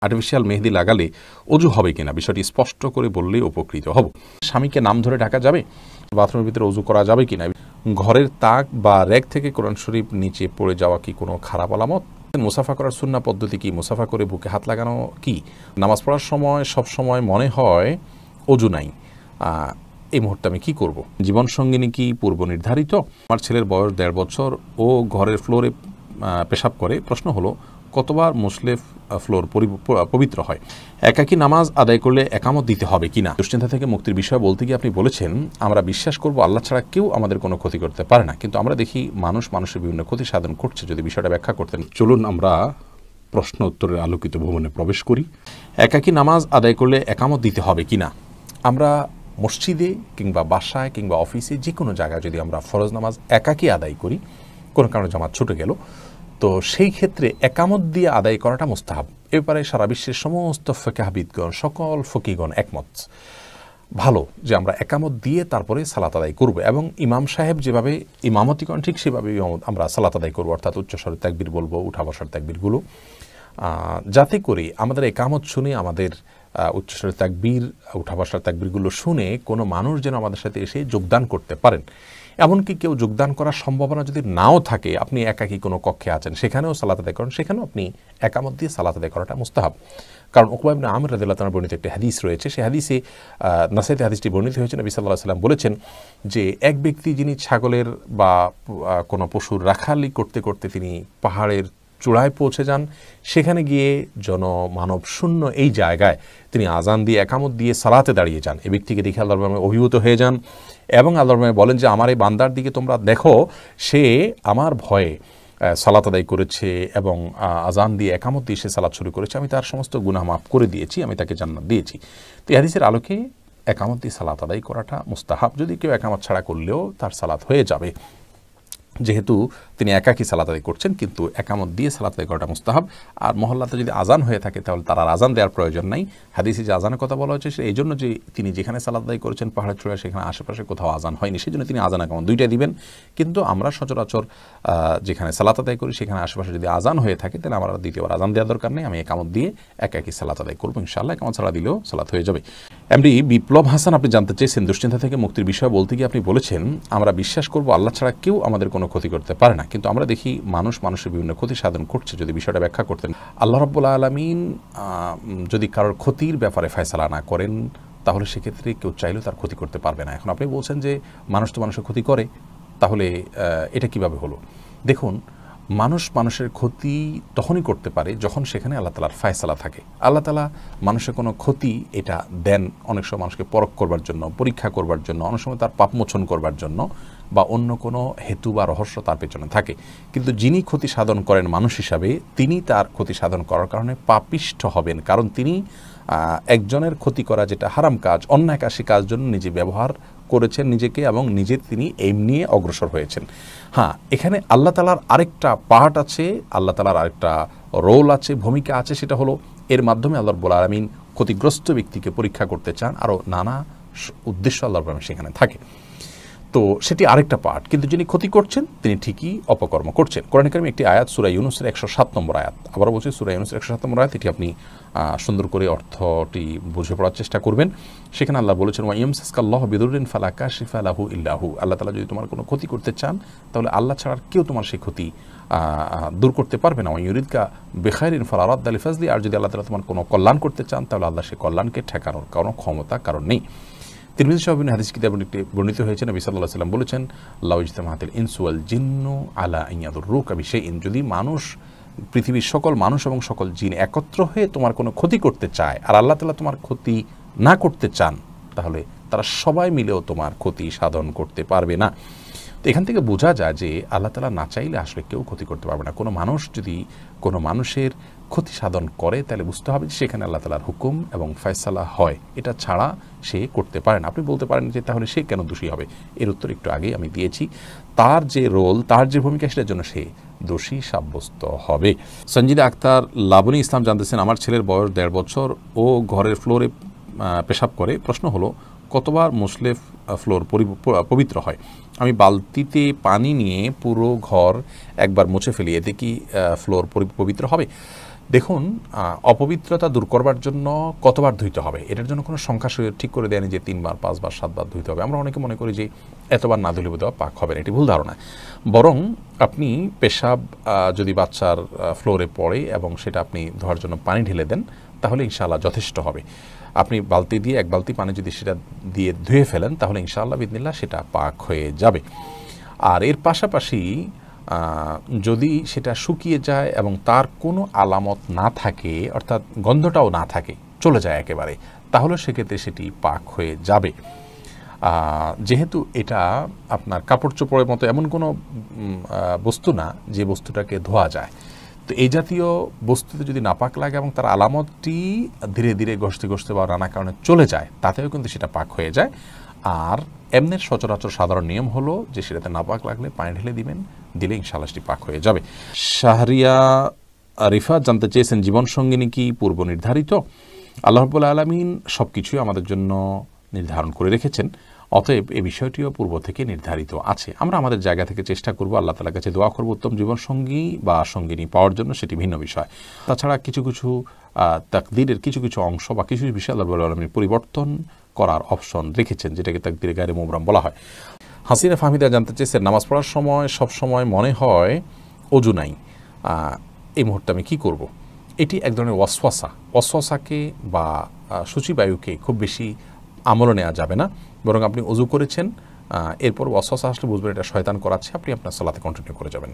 Artificial মেহেদি লাগালে অজু হবে কিনা বিষয়টি স্পষ্ট করে বললেই উপকৃত হব। স্বামীকে নাম ধরে ডাকা যাবে? বাথরুমের ভিতরে অজু করা যাবে কিনা? ঘরের তাক বা র্যাক থেকে কোরআন শরীফ নিচে পড়ে যাওয়া কি কোনো খারাপ আলামত? মুসাফা করার সুন্নাহ পদ্ধতি কি? মুসাফা করে বুকে হাত লাগানো কি? নামাজ পড়ার সময় সব সময় মনে হয় অজু নাই, এই মুহূর্তে আমি কি করব? জীবন সঙ্গিনী কি পূর্ব নির্ধারিত? আমার ছেলের বয়স 1.5 বছর, ও ঘরের ফ্লোরে পেশাব করে। প্রশ্ন হলো, কতবার মুসলে ফ্লোর পবিত্র হয়? একাকী নামাজ আদায় করলে একামত দিতে হবে কিনা? দুশ্চিন্তা থেকে মুক্তির বিষয় বলতে গিয়ে আপনি বলেছেন, আমরা বিশ্বাস করব আল্লাহ ছাড়া কেউ আমাদের কোনো ক্ষতি করতে পারে না, কিন্তু আমরা দেখি মানুষের বিভিন্ন ক্ষতি সাধন করছে। যদি বিষয়টা ব্যাখ্যা করতেন। চলুন আমরা প্রশ্ন উত্তরের আলোকিত ভবনে প্রবেশ করি। একাকী নামাজ আদায় করলে একামত দিতে হবে কিনা? আমরা মসজিদে কিংবা বাসায় কিংবা অফিসে যে কোনো জায়গায় যদি আমরা ফরজ নামাজ একাকী আদায় করি, কোনো কারণে জামাত ছুটে গেল, তো সেই ক্ষেত্রে একামত দিয়ে আদায় করাটা মুস্তাহাব। এ ব্যাপারে সারা বিশ্বের সমস্ত ফিকহাবিদগণ, সকল ফকিগণ একমত। ভালো যে আমরা একামত দিয়ে তারপরে সালাত আদায় করব, এবং ইমাম সাহেব যেভাবে ইমামতি করেন ঠিক সেভাবে আমরা সালাত আদায় করবো, অর্থাৎ উচ্চস্বরে তাকবীর বলবো, উঠা বসার তাকবীরগুলো, যাতে করে আমাদের একামত শুনে, আমাদের উচ্চস্বরে তাকবীর, উঠা বসার তাকবীরগুলো শুনে কোনো মানুষ যেন আমাদের সাথে এসে যোগদান করতে পারেন। এমনকি কেউ যোগদান করার সম্ভাবনা যদি নাও থাকে, আপনি একাকী কোনো কক্ষে আছেন, সেখানেও সালাত আদায় করেন, সেখানেও আপনি একামত দিয়ে সালাত আদায় করাটা মুস্তাহাব। কারণ উকবা ইবনে আমির রাদিয়াল্লাহু তাআলা বর্ণিত একটি হাদিস রয়েছে, সেই হাদিসে নাসাইতে হাদিসটি বর্ণিত হয়েছে। নবী সাল্লাল্লাহু আলাইহি ওয়াসাল্লাম বলেছেন যে, এক ব্যক্তি যিনি ছাগলের বা কোনো পশুর রাখালি করতে করতে তিনি পাহাড়ের চূড়ায় পৌঁছে যান, সেখানে গিয়ে জনমানব শূন্য এই জায়গায় তিনি আজান দিয়ে একামত দিয়ে সালাতে দাঁড়িয়ে যান। এই ব্যক্তিকে দেখে আল্লাহর নামে অভিভূত হয়ে যান এবং আল্লাহর নামে বলেন যে, আমার এই বান্দার দিকে তোমরা দেখো, সে আমার ভয়ে সালাত আদায় করেছে এবং আজান দিয়ে একামত দিয়ে সে সালাত শুরু করেছে, আমি তার সমস্ত গুনাহ মাফ করে দিয়েছি, আমি তাকে জান্নাত দিয়েছি। তো এই হাদিসের আলোকে একামত দিয়ে সালাত আদায় করাটা মুস্তাহাব। যদি কেউ একামত ছাড়া করলেও তার সালাত হয়ে যাবে, যেহেতু তিনি একাকী সালাত আদায় করছেন, কিন্তু একামত দিয়ে সালাত আদায় করাটা মুস্তাহাব। আর মহল্লাতে যদি আজান হয়ে থাকে তাহলে তার আর আজান দেওয়ার প্রয়োজন নাই। হাদিসে যে আজানের কথা বলা হয়েছে, এই জন্য যে তিনি যেখানে সালাত আদায় করেছেন পাহাড়ের চূড়ায়, সেখানে আশেপাশে কোথাও আজান হয়নি, সেই জন্য তিনি আজান একামত দুইটাই দিবেন। কিন্তু আমরা সচরাচর যেখানে সালাত আদায় করি সেখানে আশেপাশে যদি আজান হয়ে থাকে, তাহলে আমার দ্বিতীয়বার আজান দেওয়ার দরকার নেই, আমি একামত দিয়ে একাকী সালাত আদায় করবো ইনশাআল্লাহ। একামত ছাড়া দিলেও সালাত হয়ে যাবে। এমডি বিপ্লব হাসান, আপনি জানতে চেয়েছেন, দুশ্চিন্তা থেকে মুক্তির বিষয় বলতে গিয়ে আপনি বলেছেন, আমরা বিশ্বাস করব আল্লাহ ছাড়া কেউ আমাদের কোনো ক্ষতি করতে পারে না, কিন্তু আমরা দেখি মানুষের বিভিন্ন ক্ষতি সাধন করছে। যদি বিষয়টা ব্যাখ্যা করতেন। আল্লাহ রাব্বুল আলামিন যদি কারোর ক্ষতির ব্যাপারে ফয়সালা না করেন, তাহলে সেক্ষেত্রে কেউ চাইলেও তার ক্ষতি করতে পারবে না। এখন আপনি বলছেন যে মানুষ তো মানুষের ক্ষতি করে, তাহলে এটা কিভাবে হলো? দেখুন, মানুষের ক্ষতি তখনই করতে পারে যখন সেখানে আল্লাহ তাআলার ফয়সালা থাকে। আল্লাহ তাআলা মানুষের কোনো ক্ষতি এটা দেন অনেক সময় মানুষকে পরখ করবার জন্য, পরীক্ষা করবার জন্য, অনেক সময় তার পাপ মোচন করবার জন্য, বা অন্য কোনো হেতু বা রহস্য তার পেছনে থাকে। কিন্তু যিনি ক্ষতি সাধন করেন মানুষ হিসাবে, তিনি তার ক্ষতি সাধন করার কারণে পাপিষ্ঠ হবেন, কারণ তিনি একজনের ক্ষতি করা যেটা হারাম কাজ, অন্যায় কাজ, সে কাজ জন্য নিজে ব্যবহার করেছেন নিজেকে, এবং নিজে তিনি এমনি অগ্রসর হয়েছেন। হ্যাঁ, এখানে আল্লাহ তাআলার আরেকটা পার্ট আছে, আল্লাহ তাআলার আরেকটা রোল আছে, ভূমিকা আছে, সেটা হলো এর মাধ্যমে আল্লাহ রাব্বুল আলামিন ক্ষতিগ্রস্ত ব্যক্তিকে পরীক্ষা করতে চান, আরও নানা উদ্দেশ্য আল্লাহ রাব্বুল আলামিন সেখানে থাকে। তো সেটি আরেকটা পার্ট, কিন্তু যিনি ক্ষতি করছেন তিনি ঠিকই অপকর্ম করছেন। কোরআন কারীমে একটি আয়াত, সূরা ইউনূসের 107 নম্বর আয়াত, আবারও বলছি সূরা ইউনূসের 107 নম্বর আয়াত, এটি আপনি সুন্দর করে অর্থটি বুঝে পড়ার চেষ্টা করবেন। সেখানে আল্লাহ বলেছেন, ওয়া ইয়ামসাসকাল্লাহু বিদুররিন ফালা কাশিফা লাহু ইল্লা হু। আল্লাহ তাআলা যদি তোমার কোনো ক্ষতি করতে চান, তাহলে আল্লাহ ছাড়া কেউ তোমার সেই ক্ষতি দূর করতে পারবে না। ওয়া ইউরিদকা বিখাইরিন ফালা রাদ্দা লিফাজলি। আর যদি আল্লাহ তাআলা তোমার কোনো কল্যাণ করতে চান, তাহলে আল্লাহ সেই কল্যাণকে ঠেকানোর কোনো ক্ষমতা কারণ নেই। তিরমিজি শরীফে হাদিস কিতাবে বর্ণিত হয়েছে, নবী সাল্লাল্লাহু আলাইহি ওয়াসাল্লাম বলেছেন, লাউ ইজতামাআতিল ইনসু ওয়াল জিন্নু আলা আন ইয়াদুররুকা বিশাইইন। যদি পৃথিবীর সকল মানুষ এবং সকল জিন একত্র হয়ে তোমার কোনো ক্ষতি করতে চায়, আর আল্লাহ তাআলা তোমার ক্ষতি না করতে চান, তাহলে তারা সবাই মিলেও তোমার ক্ষতি সাধন করতে পারবে না। তো এখান থেকে বোঝা যায় যে আল্লাহ তাআলা না চাইলে আসলে কেউ ক্ষতি করতে পারবে না। কোনো মানুষ যদি কোনো মানুষের ক্ষতি সাধন করে, তাহলে বুঝতে হবে যে সেখানে আল্লাহ তাআলার হুকুম এবং ফয়সালা হয়, এটা ছাড়া সে করতে পারে না। আপনি বলতে পারেন যে তাহলে সে কেন দোষী হবে? এর উত্তর একটু আগেই আমি দিয়েছি। তার যে রোল, তার যে ভূমিকা, সেটার জন্য সে দোষী সাব্যস্ত হবে। সঞ্জিদা আক্তার লাবনী ইসলাম জানতেছেন, আমার ছেলের বয়স 1.5 বছর, ও ঘরের ফ্লোরে পেশাব করে। প্রশ্ন হলো, কতবার মুসলে ফ্লোর পবিত্র হয়? আমি বালতিতে পানি নিয়ে পুরো ঘর একবার মুছে ফেলি, এতে কি ফ্লোর পবিত্র হবে? দেখুন, অপবিত্রতা দূর করবার জন্য কতবার ধুইতে হবে এটার জন্য কোনো সংখ্যা ঠিক করে দেয়নি যে 3 বার 5 বার 7 বার ধুইতে হবে। আমরা অনেকে মনে করি যে এতবার না ধুলে বোধহয় পাক হবে না, এটি ভুল ধারণা। বরং আপনি পেশাব যদি বাচ্চার ফ্লোরে পড়ে এবং সেটা আপনি ধোয়ার জন্য পানি ঢেলে দেন তাহলে ইনশাআল্লাহ যথেষ্ট হবে। আপনি বালতি দিয়ে 1 বালতি পানি যদি সেটা দিয়ে ধুয়ে ফেলেন তাহলে ইনশাআল্লাহ বিদিনিল্লাহ সেটা পাক হয়ে যাবে। আর এর পাশাপাশি যদি সেটা শুকিয়ে যায় এবং তার কোনো আলামত না থাকে, অর্থাৎ গন্ধটাও না থাকে, চলে যায় একেবারে, তাহলে সেক্ষেত্রে সেটি পাক হয়ে যাবে। যেহেতু এটা আপনার কাপড় চোপড়ের মতো এমন কোনো বস্তু না যে বস্তুটাকে ধোয়া যায়, তো এই জাতীয় বস্তুতে যদি নাপাক লাগে এবং তার আলামতটি ধীরে ধীরে ঘষতে ঘষতে বা নানা কারণে চলে যায়, তাতেও কিন্তু সেটা পাক হয়ে যায়। আর এমনের সচরাচর সাধারণ নিয়ম হলো যে সেটাতে নাপাক লাগলে পানি ঢেলে দিবেন, দিলে ইনশাআল্লাহ সেটি পাক হয়ে যাবে। শাহরিয়া রিফাত জানতে চেয়েছেন, জীবনসঙ্গিনী কি পূর্ব নির্ধারিত? আল্লাহ রাব্বুল আলামিন সব কিছুই আমাদের জন্য নির্ধারণ করে রেখেছেন, অতএব এই বিষয়টিও পূর্ব থেকে নির্ধারিত আছে। আমরা আমাদের জায়গা থেকে চেষ্টা করব, আল্লাহ তাআলার কাছে দোয়া করব উত্তম জীবনসঙ্গী বা সঙ্গিনী পাওয়ার জন্য, সেটি ভিন্ন বিষয়। তাছাড়া কিছু কিছু তাকদীরের কিছু কিছু অংশ বা কিছু বিষয় আল্লাহ রাব্বুল আলামিন পরিবর্তন করার অপশন রেখেছেন, যেটাকে তাকদীরে গায়রে মুবরাম বলা হয়। হাসিনা ফাহমিদা জানতে চেয়েছেন, নামাজ পড়ার সময় সব সময় মনে হয় অজু নাই, এই মুহূর্তে আমি কী করব? এটি এক ধরনের ওয়াসওয়াসাকে বা সূচিবায়ুকে খুব বেশি আমলে নেওয়া যাবে না। বরং আপনি অজু করেছেন, এরপর ওয়াসওয়াসা আসলে বুঝবেন এটা শয়তান করাচ্ছে, আপনি আপনার সালাতে কন্টিনিউ করে যাবেন।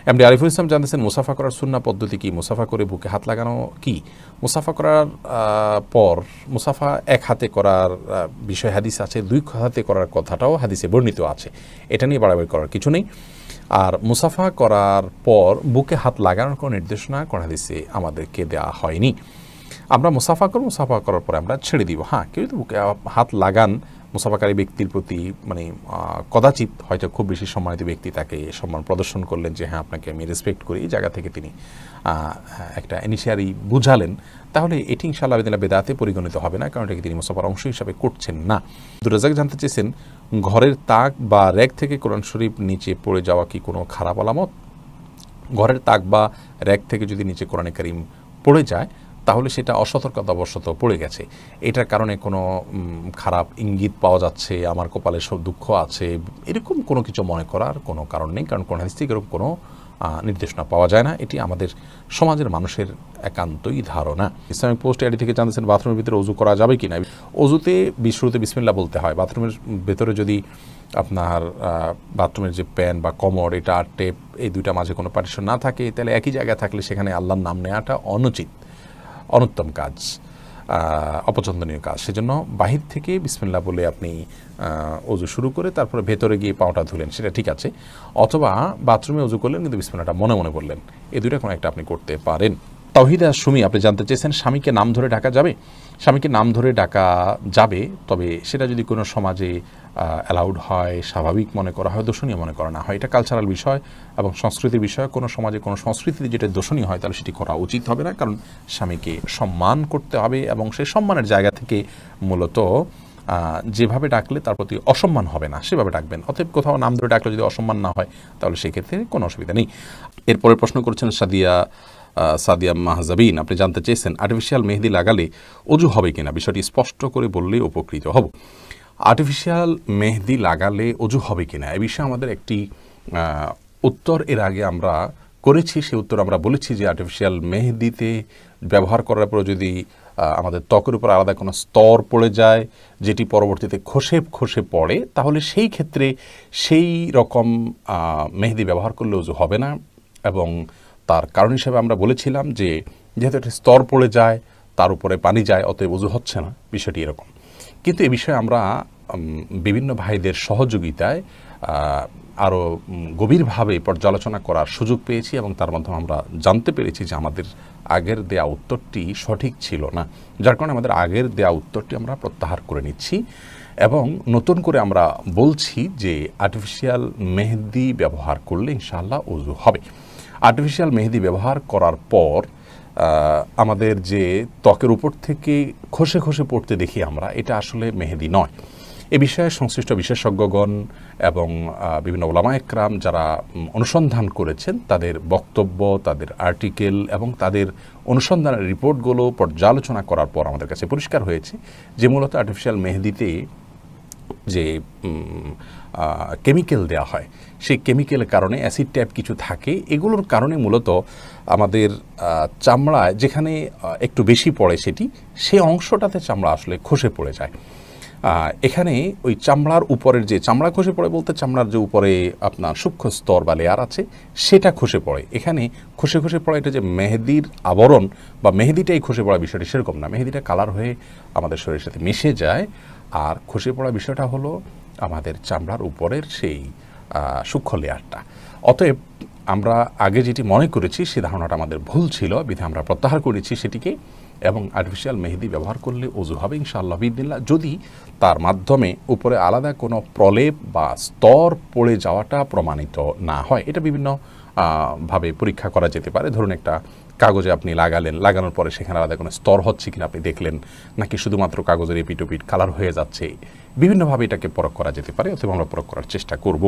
এমডি আরিফুল ইসলাম জানতেছেন, মুসাফা করার সুন্নাহ পদ্ধতি কি? মুসাফা করে বুকে হাত লাগানো কি? মুসাফা করার পর মুসাফা এক হাতে করার বিষয় হাদিস আছে, 2 হাতে করার কথাটাও হাদিসে বর্ণিত আছে, এটা নিয়ে বাড়াবাড়ি করার কিছু নেই। আর মুসাফা করার পর বুকে হাত লাগানোর কোনো নির্দেশনা কোন হাদিসে আমাদেরকে দেওয়া হয়নি। আমরা মুসাফা করব, মুসাফা করার পরে আমরা ছেড়ে দিব। হ্যাঁ, কেউ যদি বুকে হাত লাগান মুসাফাকারী ব্যক্তির প্রতি, মানে কদাচিৎ হয়তো খুব বেশি সম্মানিত ব্যক্তি তাকে সম্মান প্রদর্শন করলেন যে হ্যাঁ আপনাকে আমি রেসপেক্ট করি, এই জায়গা থেকে তিনি একটা ইনিশিয়ারি বুঝালেন, তাহলে এটি ইনশাআল্লাহ বিদিনিল্লাহ বেদাতে পরিগণিত হবে না, কারণ এটাকে তিনি মুসাফার অংশ হিসাবে করছেন না। দুরাজাক জানতে চেয়েছেন, ঘরের তাক বা র্যাক থেকে কোরআন শরীফ নিচে পড়ে যাওয়া কি কোনো খারাপ আলামত? ঘরের তাক বা র্যাক থেকে যদি নিচে কোরআনে কারীম পড়ে যায় তাহলে সেটা অসতর্কতাবশত পড়ে গেছে, এটার কারণে কোনো খারাপ ইঙ্গিত পাওয়া যাচ্ছে, আমার কপালে সব দুঃখ আছে, এরকম কোনো কিছু মনে করার কোনো কারণ নেই, কারণ কোরআন হাদিস থেকে এরকম কোনো নির্দেশনা পাওয়া যায় না। এটি আমাদের সমাজের মানুষের একান্তই ধারণা। ইসলামিক পোস্ট এডি থেকে জানতেছেন, বাথরুমের ভিতরে অজু করা যাবে কি না? অজুতে শুরুতে বিসমিল্লাহ বলতে হয়। বাথরুমের ভেতরে যদি আপনার বাথরুমের যে প্যান বা কমোড, এটা আর টেপ, এই দুইটা মাঝে কোনো পার্টিশন না থাকে, তাহলে একই জায়গায় থাকলে সেখানে আল্লাহর নাম নেওয়াটা অনুচিত, অনুত্তম কাজ, অপছন্দনীয় কাজ। সেজন্য বাহির থেকে বিসমিল্লাহ বলে আপনি অজু শুরু করে তারপরে ভেতরে গিয়ে পাওটা ধুলেন, সেটা ঠিক আছে। অথবা বাথরুমে অজু করলেন কিন্তু বিসমিল্লাহটা মনে মনে বললেন, এই দুইটা কোনো একটা আপনি করতে পারেন। তাওহিদা সুমি আপনি জানতে চেয়েছেন, স্বামীকে নাম ধরে ডাকা যাবে? স্বামীকে নাম ধরে ডাকা যাবে, তবে সেটা যদি কোনো সমাজে অ্যালাউড হয়, স্বাভাবিক মনে করা হয়, দোষণীয় মনে করা না হয়, এটা কালচারাল বিষয় এবং সংস্কৃতির বিষয়। কোনো সমাজে কোনো সংস্কৃতিতে যেটা দোষণীয় হয় তাহলে সেটি করা উচিত হবে না, কারণ স্বামীকে সম্মান করতে হবে এবং সেই সম্মানের জায়গা থেকে মূলত যেভাবে ডাকলে তার প্রতি অসম্মান হবে না সেভাবে ডাকবেন। অতএব কোথাও নাম ধরে ডাকলে যদি অসম্মান না হয় তাহলে সেক্ষেত্রে কোনো অসুবিধা নেই। এরপরে প্রশ্ন করছেন সাদিয়া মাহজাবিন, আপনি জানতে চেয়েছেন, আর্টিফিশিয়াল মেহেদি লাগালে অজু হবে কিনা? বিষয়টি স্পষ্ট করে বললে উপকৃত হব। আর্টিফিশিয়াল মেহেদি লাগালে অজু হবে কিনা এ বিষয়ে আমাদের একটি উত্তর এর আগে আমরা করেছি। সেই উত্তর আমরা বলেছি যে আর্টিফিশিয়াল মেহেদিতে ব্যবহার করার পর যদি আমাদের ত্বকের উপর আলাদা কোনো স্তর পড়ে যায় যেটি পরবর্তীতে খসে পড়ে, তাহলে সেই ক্ষেত্রে সেই রকম মেহেদি ব্যবহার করলে অজু হবে না। এবং তার কারণ হিসেবে আমরা বলেছিলাম যে যেহেতু একটা স্তর পড়ে যায়, তার উপরে পানি যায়, অতএব অজু হচ্ছে না, বিষয়টি এরকম। কিন্তু এ বিষয়ে আমরা বিভিন্ন ভাইদের সহযোগিতায় আরও গভীরভাবে পর্যালোচনা করার সুযোগ পেয়েছি এবং তার মাধ্যমে আমরা জানতে পেরেছি যে আমাদের আগের দেয়া উত্তরটি সঠিক ছিল না, যার কারণে আমাদের আগের দেয়া উত্তরটি আমরা প্রত্যাহার করে নিচ্ছি এবং নতুন করে আমরা বলছি যে আর্টিফিশিয়াল মেহেদি ব্যবহার করলে ইনশাআল্লাহ ওযু হবে। আর্টিফিশিয়াল মেহেদি ব্যবহার করার পর আমাদের যে ত্বকের উপর থেকে খসে পড়তে দেখি আমরা, এটা আসলে মেহেদি নয়। এ বিষয়ে সংশ্লিষ্ট বিশেষজ্ঞগণ এবং বিভিন্ন ওলামা একরাম যারা অনুসন্ধান করেছেন তাদের বক্তব্য, তাদের আর্টিকেল এবং তাদের অনুসন্ধানের রিপোর্টগুলো পর্যালোচনা করার পর আমাদের কাছে পরিষ্কার হয়েছে যে মূলত আর্টিফিশিয়াল মেহেদিতে যে কেমিক্যাল দেওয়া হয় সেই কেমিক্যালের কারণে অ্যাসিড টাইপ কিছু থাকে, এগুলোর কারণে মূলত আমাদের চামড়ায় যেখানে একটু বেশি পড়ে সেই অংশটাতে চামড়া আসলে খসে পড়ে যায়। এখানে ওই চামড়ার উপরের যে চামড়া খসে পড়ে বলতে চামড়ার যে উপরে আপনার সূক্ষ্ম স্তর বা লেয়ার আছে সেটা খসে পড়ে। এখানে খসে পড়ে এটা যে মেহেদির আবরণ বা মেহেদিটাই খসে পড়া বিষয়টি সেরকম না, মেহেদিটা কালার হয়ে আমাদের শরীরের সাথে মিশে যায়। আর খসে পড়া বিষয়টা হলো আমাদের চামড়ার উপরের সেই সূক্ষ্ম লেয়ারটা। অতএব আমরা আগে যেটি মনে করেছি সে ধারণাটা আমাদের ভুল ছিল, বিধায় আমরা প্রত্যাহার করেছি সেটিকে, এবং আর্টিফিশিয়াল মেহেদি ব্যবহার করলে অজু হবে ইনশাআল্লাহ বিদিল্লাহ, যদি তার মাধ্যমে উপরে আলাদা কোনো প্রলেপ বা স্তর পড়ে যাওয়াটা প্রমাণিত না হয়। এটা বিভিন্ন ভাবে পরীক্ষা করা যেতে পারে। ধরুন একটা কাগজে আপনি লাগানোর পরে সেখানে আলাদা কোনো স্তর হচ্ছে কিনা আপনি দেখলেন, নাকি শুধুমাত্র কাগজের এপিট ওপিট কালার হয়ে যাচ্ছে, বিভিন্নভাবে এটাকে পরখ করা যেতে পারে। অথবা আমরা পরখ করার চেষ্টা করব।